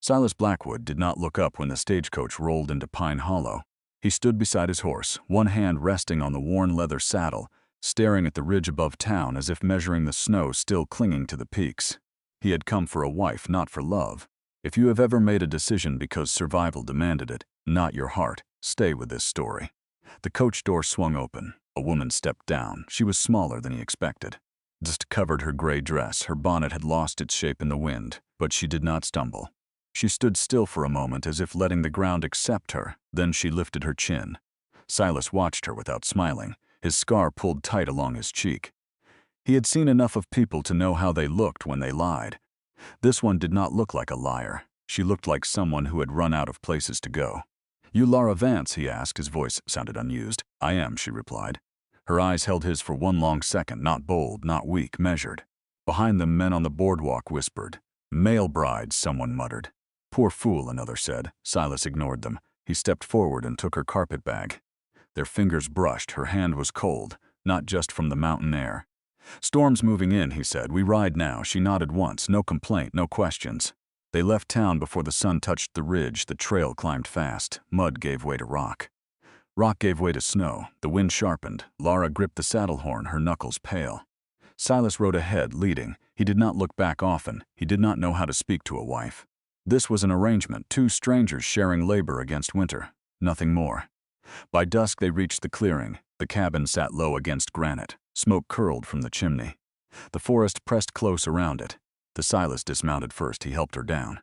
Silas Blackwood did not look up when the stagecoach rolled into Pine Hollow. He stood beside his horse, one hand resting on the worn leather saddle, staring at the ridge above town as if measuring the snow still clinging to the peaks. He had come for a wife, not for love. If you have ever made a decision because survival demanded it, not your heart, stay with this story. The coach door swung open. A woman stepped down. She was smaller than he expected. Dust covered her gray dress. Her bonnet had lost its shape in the wind, but she did not stumble. She stood still for a moment as if letting the ground accept her. Then she lifted her chin. Silas watched her without smiling, his scar pulled tight along his cheek. He had seen enough of people to know how they looked when they lied. This one did not look like a liar. She looked like someone who had run out of places to go. "You Lara Vance?" he asked. His voice sounded unused. "I am," she replied. Her eyes held his for one long second, not bold, not weak, measured. Behind them, men on the boardwalk whispered. "Male brides," someone muttered. "Poor fool," another said. Silas ignored them. He stepped forward and took her carpet bag. Their fingers brushed. Her hand was cold, not just from the mountain air. "Storm's moving in," he said. "We ride now." She nodded once. No complaint, no questions. They left town before the sun touched the ridge. The trail climbed fast. Mud gave way to rock. Rock gave way to snow. The wind sharpened. Lara gripped the saddle horn, her knuckles pale. Silas rode ahead, leading. He did not look back often. He did not know how to speak to a wife. This was an arrangement, two strangers sharing labor against winter. Nothing more. By dusk they reached the clearing. The cabin sat low against granite. Smoke curled from the chimney. The forest pressed close around it. The Silas dismounted first. He helped her down.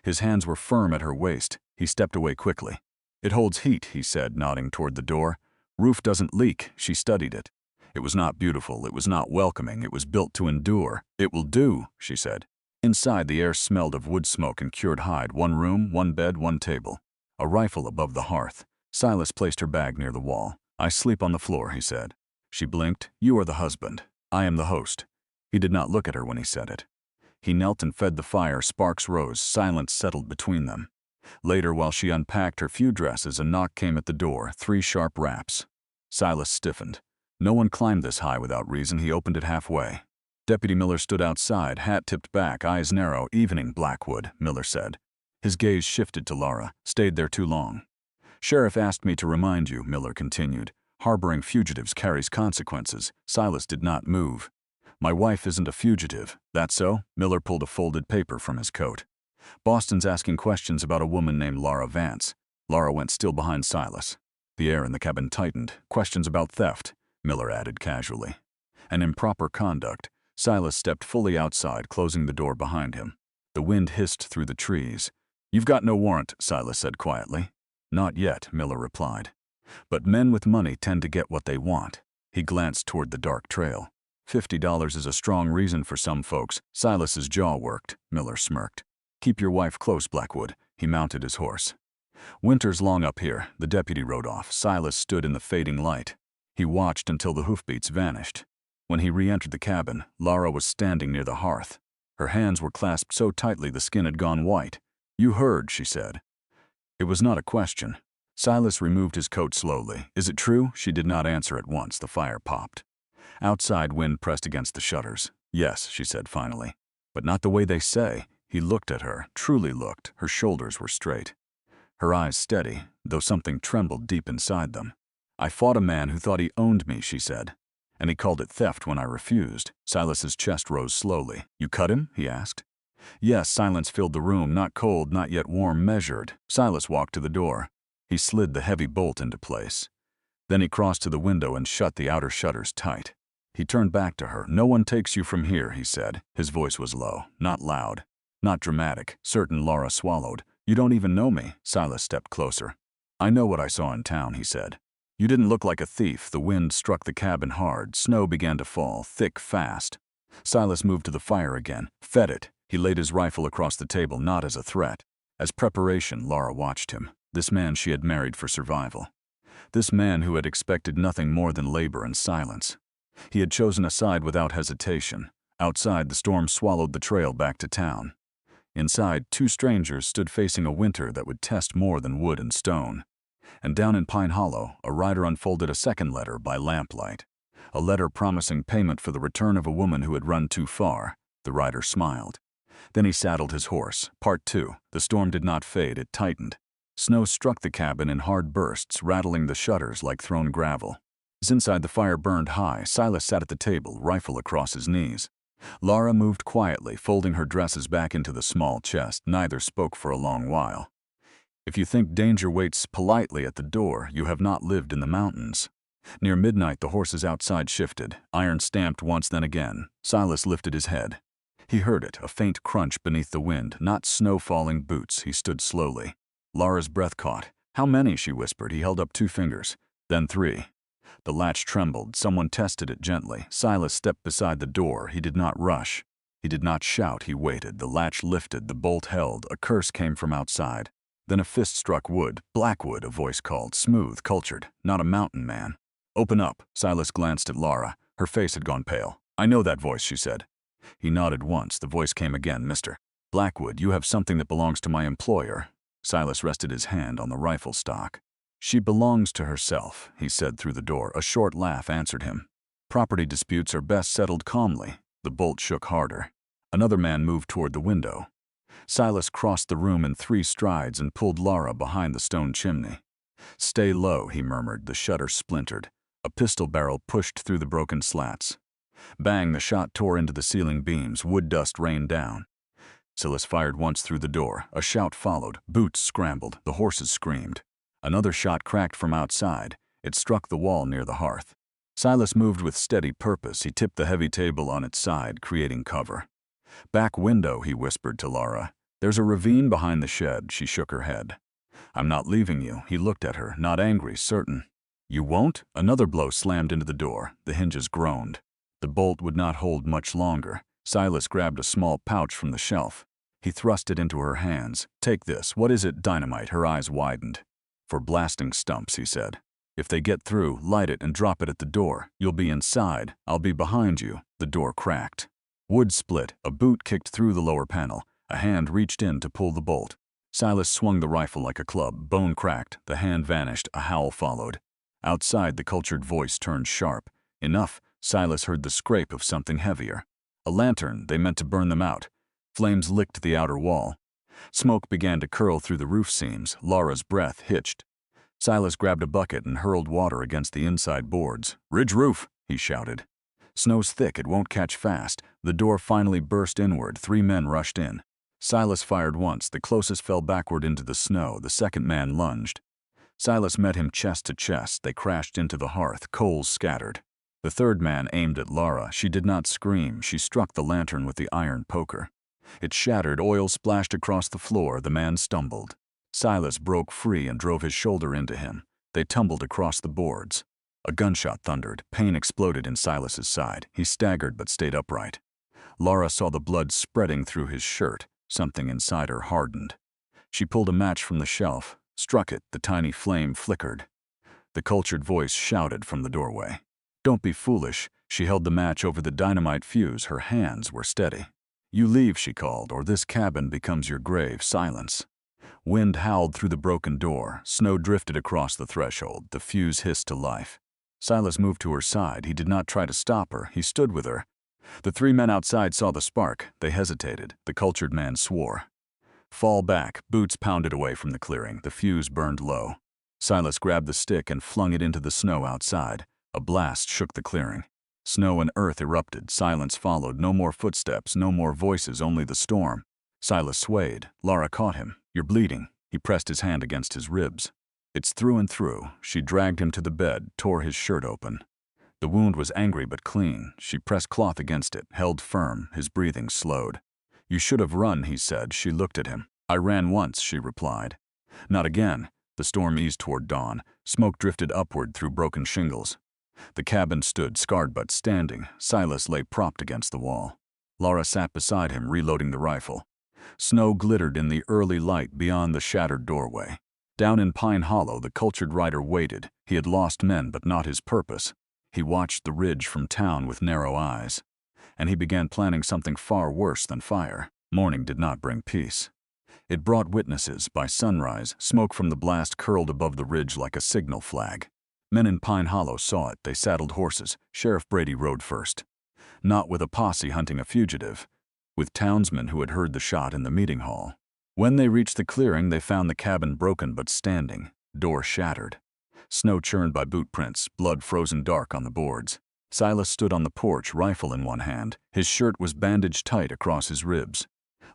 His hands were firm at her waist. He stepped away quickly. "It holds heat," he said, nodding toward the door. "Roof doesn't leak." She studied it. It was not beautiful. It was not welcoming. It was built to endure. "It will do," she said. Inside, the air smelled of wood smoke and cured hide. One room, one bed, one table. A rifle above the hearth. Silas placed her bag near the wall. "I sleep on the floor," he said. She blinked. "You are the husband. I am the host." He did not look at her when he said it. He knelt and fed the fire. Sparks rose. Silence settled between them. Later, while she unpacked her few dresses, a knock came at the door. 3 sharp raps. Silas stiffened. No one climbed this high without reason. He opened it halfway. Deputy Miller stood outside, hat tipped back, eyes narrow. "Evening, Blackwood," Miller said. His gaze shifted to Lara. "Stayed there too long." "Sheriff asked me to remind you," Miller continued. "Harboring fugitives carries consequences." Silas did not move. "My wife isn't a fugitive." "That so?" Miller pulled a folded paper from his coat. "Boston's asking questions about a woman named Lara Vance." Lara went still behind Silas. The air in the cabin tightened. "Questions about theft," Miller added casually. "And improper conduct." Silas stepped fully outside, closing the door behind him. The wind hissed through the trees. "You've got no warrant," Silas said quietly. "Not yet," Miller replied. "But men with money tend to get what they want." He glanced toward the dark trail. $50 is a strong reason for some folks." Silas's jaw worked. Miller smirked. "Keep your wife close, Blackwood." He mounted his horse. "Winter's long up here." The deputy rode off. Silas stood in the fading light. He watched until the hoofbeats vanished. When he re-entered the cabin, Lara was standing near the hearth. Her hands were clasped so tightly the skin had gone white. "You heard," she said. It was not a question. Silas removed his coat slowly. "Is it true?" She did not answer at once. The fire popped. Outside, wind pressed against the shutters. "Yes," she said finally. "But not the way they say." He looked at her, truly looked. Her shoulders were straight. Her eyes steady, though something trembled deep inside them. "I fought a man who thought he owned me," she said. "And he called it theft when I refused." Silas's chest rose slowly. "You cut him?" he asked. Yes. Silence filled the room, not cold, not yet warm, measured. Silas walked to the door. He slid the heavy bolt into place. Then he crossed to the window and shut the outer shutters tight. He turned back to her. "No one takes you from here," he said. His voice was low, not loud, not dramatic. Certain Lara swallowed. "You don't even know me." Silas stepped closer. "I know what I saw in town," he said. "You didn't look like a thief." The wind struck the cabin hard. Snow began to fall, thick, fast. Silas moved to the fire again, fed it. He laid his rifle across the table, not as a threat. As preparation, Lara watched him. This man she had married for survival. This man who had expected nothing more than labor and silence. He had chosen a side without hesitation. Outside, the storm swallowed the trail back to town. Inside, 2 strangers stood facing a winter that would test more than wood and stone. And down in Pine Hollow, a writer unfolded a second letter by lamplight. A letter promising payment for the return of a woman who had run too far. The writer smiled. Then he saddled his horse. Part 2. The storm did not fade, it tightened. Snow struck the cabin in hard bursts, rattling the shutters like thrown gravel. As inside the fire burned high, Silas sat at the table, rifle across his knees. Lara moved quietly, folding her dresses back into the small chest. Neither spoke for a long while. If you think danger waits politely at the door, you have not lived in the mountains. Near midnight, the horses outside shifted. Iron stamped once, then again. Silas lifted his head. He heard it, a faint crunch beneath the wind, not snow-falling boots. He stood slowly. Lara's breath caught. "How many?" she whispered. He held up 2 fingers. Then 3. The latch trembled. Someone tested it gently. Silas stepped beside the door. He did not rush. He did not shout. He waited. The latch lifted. The bolt held. A curse came from outside. Then a fist struck wood. "Blackwood," a voice called. Smooth, cultured. Not a mountain man. "Open up." Silas glanced at Lara. Her face had gone pale. "I know that voice," she said. He nodded once. The voice came again. "Mr. Blackwood, you have something that belongs to my employer." Silas rested his hand on the rifle stock. "She belongs to herself," he said through the door. A short laugh answered him. "Property disputes are best settled calmly." The bolt shook harder. Another man moved toward the window. Silas crossed the room in 3 strides and pulled Lara behind the stone chimney. "Stay low," he murmured. The shutter splintered. A pistol barrel pushed through the broken slats. Bang, the shot tore into the ceiling beams. Wood dust rained down. Silas fired once through the door. A shout followed. Boots scrambled. The horses screamed. Another shot cracked from outside. It struck the wall near the hearth. Silas moved with steady purpose. He tipped the heavy table on its side, creating cover. "Back window," he whispered to Lara. "There's a ravine behind the shed." She shook her head. "I'm not leaving you." He looked at her, not angry, certain. "You won't?" Another blow slammed into the door. The hinges groaned. The bolt would not hold much longer. Silas grabbed a small pouch from the shelf. He thrust it into her hands. "Take this." "What is it?" "Dynamite." Her eyes widened. "For blasting stumps," he said. "If they get through, light it and drop it at the door. You'll be inside. I'll be behind you." The door cracked. Wood split. A boot kicked through the lower panel. A hand reached in to pull the bolt. Silas swung the rifle like a club. Bone cracked. The hand vanished. A howl followed. Outside, the cultured voice turned sharp. "Enough." Silas heard the scrape of something heavier. A lantern. They meant to burn them out. Flames licked the outer wall. Smoke began to curl through the roof seams. Lara's breath hitched. Silas grabbed a bucket and hurled water against the inside boards. "Ridge roof," he shouted. "Snow's thick. It won't catch fast." The door finally burst inward. 3 men rushed in. Silas fired once. The closest fell backward into the snow. The second man lunged. Silas met him chest to chest. They crashed into the hearth. Coals scattered. The third man aimed at Lara. She did not scream. She struck the lantern with the iron poker. It shattered. Oil splashed across the floor. The man stumbled. Silas broke free and drove his shoulder into him. They tumbled across the boards. A gunshot thundered. Pain exploded in Silas's side. He staggered but stayed upright. Lara saw the blood spreading through his shirt. Something inside her hardened. She pulled a match from the shelf, struck it. The tiny flame flickered. The cultured voice shouted from the doorway. "Don't be foolish." She held the match over the dynamite fuse. Her hands were steady. "You leave," she called, "or this cabin becomes your grave." Silence. Wind howled through the broken door. Snow drifted across the threshold. The fuse hissed to life. Silas moved to her side. He did not try to stop her. He stood with her. The 3 men outside saw the spark. They hesitated. The cultured man swore. "Fall back." Boots pounded away from the clearing. The fuse burned low. Silas grabbed the stick and flung it into the snow outside. A blast shook the clearing. Snow and earth erupted. Silence followed. No more footsteps, no more voices, only the storm. Silas swayed. Lara caught him. "You're bleeding." He pressed his hand against his ribs. "It's through and through." She dragged him to the bed, tore his shirt open. The wound was angry but clean. She pressed cloth against it, held firm. His breathing slowed. "You should have run," he said. She looked at him. "I ran once," she replied. "Not again." The storm eased toward dawn. Smoke drifted upward through broken shingles. The cabin stood, scarred but standing. Silas lay propped against the wall. Lara sat beside him, reloading the rifle. Snow glittered in the early light beyond the shattered doorway. Down in Pine Hollow, the cultured rider waited. He had lost men, but not his purpose. He watched the ridge from town with narrow eyes. And he began planning something far worse than fire. Morning did not bring peace. It brought witnesses. By sunrise, smoke from the blast curled above the ridge like a signal flag. Men in Pine Hollow saw it. They saddled horses. Sheriff Brady rode first. Not with a posse hunting a fugitive. with townsmen who had heard the shot in the meeting hall. When they reached the clearing, they found the cabin broken but standing, door shattered. Snow churned by boot prints, blood frozen dark on the boards. Silas stood on the porch, rifle in one hand. His shirt was bandaged tight across his ribs.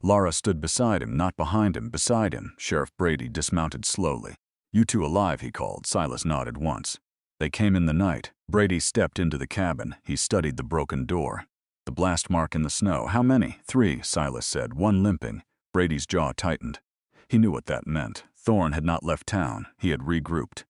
Lara stood beside him, not behind him, beside him. Sheriff Brady dismounted slowly. "You two alive," he called. Silas nodded once. They came in the night. Brady stepped into the cabin. He studied the broken door. The blast mark in the snow. "How many?" "3, Silas said, one limping." Brady's jaw tightened. He knew what that meant. Thorne had not left town. He had regrouped.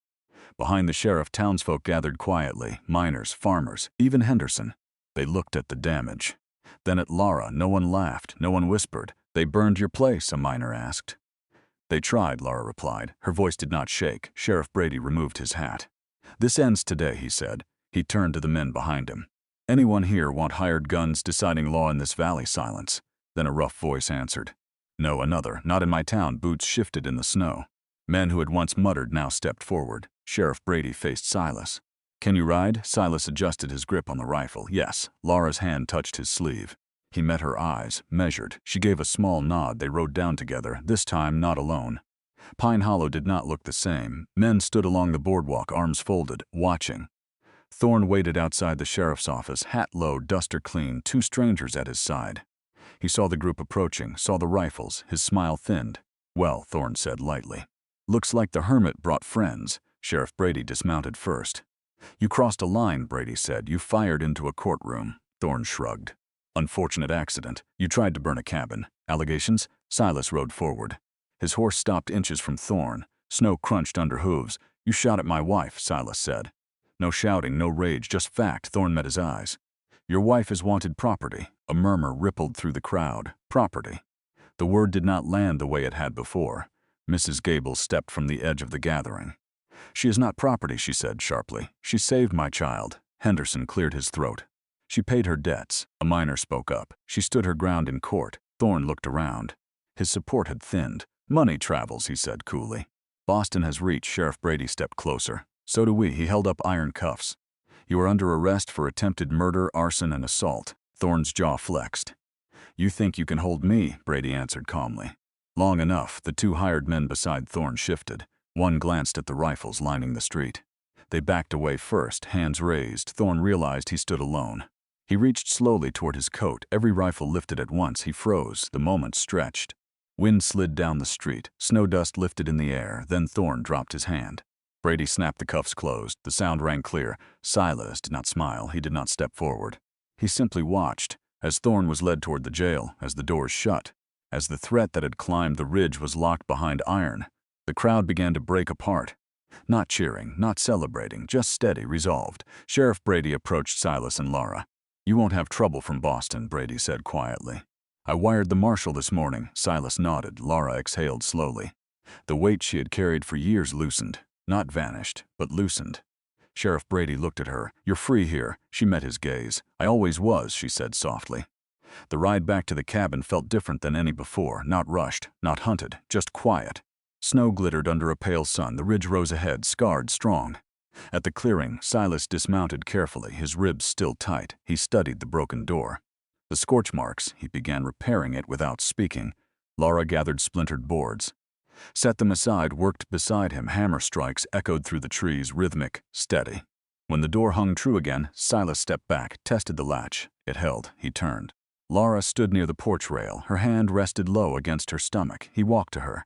Behind the sheriff, townsfolk gathered quietly, miners, farmers, even Henderson. They looked at the damage. Then at Lara. No one laughed, no one whispered. "They burned your place?" a miner asked. "They tried," Lara replied. Her voice did not shake. Sheriff Brady removed his hat. "This ends today," he said. He turned to the men behind him. "Anyone here want hired guns deciding law in this valley?" Silence. Then a rough voice answered. "No," another. "Not in my town." Boots shifted in the snow. Men who had once muttered now stepped forward. Sheriff Brady faced Silas. "Can you ride?" Silas adjusted his grip on the rifle. "Yes." Lara's hand touched his sleeve. He met her eyes, measured. She gave a small nod. They rode down together, this time not alone. Pine Hollow did not look the same. Men stood along the boardwalk, arms folded, watching. Thorne waited outside the sheriff's office, hat low, duster clean, 2 strangers at his side. He saw the group approaching, saw the rifles. His smile thinned. "Well," Thorne said lightly. "Looks like the hermit brought friends." Sheriff Brady dismounted first. "You crossed a line," Brady said. "You fired into a courtroom." Thorne shrugged. "Unfortunate accident. You tried to burn a cabin. Allegations?" Silas rode forward. His horse stopped inches from Thorne. Snow crunched under hooves. "You shot at my wife," Silas said. No shouting, no rage, just fact. Thorne met his eyes. "Your wife is wanted property." A murmur rippled through the crowd. Property. The word did not land the way it had before. Mrs. Gable stepped from the edge of the gathering. "She is not property," she said sharply. "She saved my child." Henderson cleared his throat. "She paid her debts." A miner spoke up. "She stood her ground in court." Thorne looked around. His support had thinned. "Money travels," he said coolly. "Boston has reached." Sheriff Brady stepped closer. "So do we." He held up iron cuffs. "You are under arrest for attempted murder, arson, and assault." Thorne's jaw flexed. "You think you can hold me?" Brady answered calmly. "Long enough." The 2 hired men beside Thorne shifted. One glanced at the rifles lining the street. They backed away first, hands raised. Thorne realized he stood alone. He reached slowly toward his coat. Every rifle lifted at once. He froze. The moment stretched. Wind slid down the street. Snow dust lifted in the air. Then Thorne dropped his hand. Brady snapped the cuffs closed. The sound rang clear. Silas did not smile. He did not step forward. He simply watched, as Thorne was led toward the jail, as the doors shut, as the threat that had climbed the ridge was locked behind iron. The crowd began to break apart. Not cheering, not celebrating, just steady, resolved. Sheriff Brady approached Silas and Lara. "You won't have trouble from Boston," Brady said quietly. "I wired the marshal this morning." Silas nodded. Lara exhaled slowly. The weight she had carried for years loosened. Not vanished, but loosened. Sheriff Brady looked at her. "You're free here." She met his gaze. "I always was," she said softly. The ride back to the cabin felt different than any before. Not rushed, not hunted, just quiet. Snow glittered under a pale sun. The ridge rose ahead, scarred, strong. At the clearing, Silas dismounted carefully, his ribs still tight. He studied the broken door. The scorch marks. He began repairing it without speaking. Lara gathered splintered boards. Set them aside, worked beside him. Hammer strikes echoed through the trees, rhythmic, steady. When the door hung true again, Silas stepped back, tested the latch. It held. He turned. Lara stood near the porch rail. Her hand rested low against her stomach. He walked to her.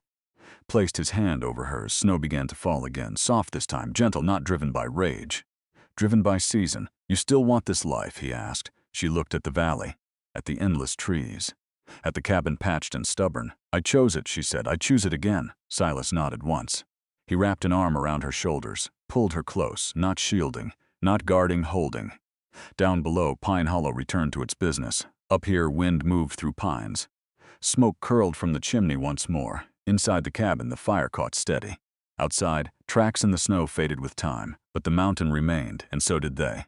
Placed his hand over hers. Snow began to fall again, soft this time, gentle, not driven by rage. Driven by season. "You still want this life?" he asked. She looked at the valley, at the endless trees, at the cabin patched and stubborn. "I chose it," she said. "I choose it again." Silas nodded once. He wrapped an arm around her shoulders, pulled her close, not shielding, not guarding, holding. Down below, Pine Hollow returned to its business. Up here, wind moved through pines. Smoke curled from the chimney once more. Inside the cabin, the fire caught steady. Outside, tracks in the snow faded with time, but the mountain remained, and so did they.